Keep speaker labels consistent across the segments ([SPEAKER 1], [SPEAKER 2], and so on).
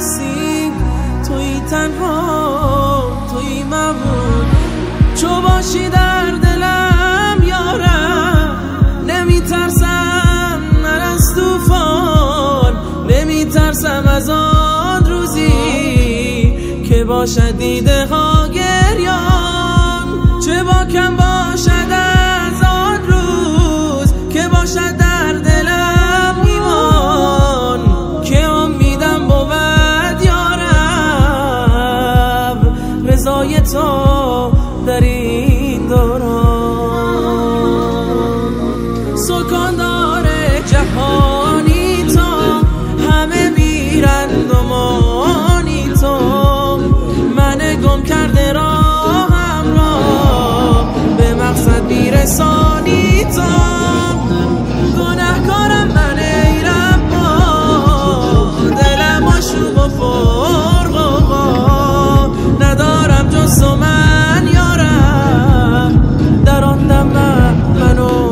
[SPEAKER 1] هستی، توی تنها، توی ممنون. چو باشی در دلم یارم، نمیترسم نه از طوفان، نمیترسم از آن روزی که باشد دیده ها گریان. چه باکم باشد از آن روز که باشد در دلم ایمان، که امیدم بود یارب رضای تو در این دوران. سکاندار جهانی تو، همه میرند و مانی تو، من گم کرده راهم را به مقصد میرسانی تو. گناهکارم من ای ربا، دلم آشوب و فرقا، ندارم جز تو من یارم، در آن دم منو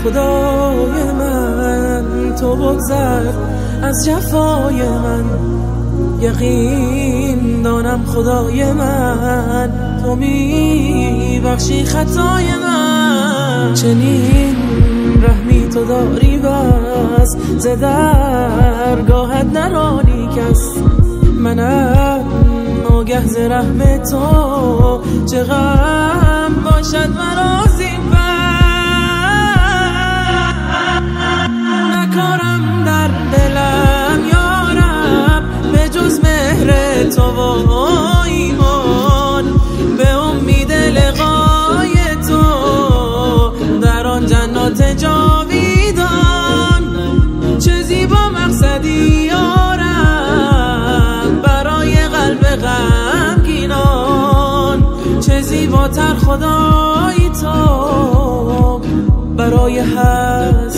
[SPEAKER 1] خدای من تو بگذر از جفای من، یقین دانم خدای من تو میبخشی خطای من. چنین رحمی تو داری بس، ز درگاهت نرانی کس، منم آگه ز رحم تو، چه غم باشد مرا زین بس. نکارم در دلم یارم به جز مهر تو و ایمان، به امید لقای تو در آن جنات جاویدان. چه زیبا مقصدی یارم برای قلب غمگینان، چه زیباتر خدای تو برای هر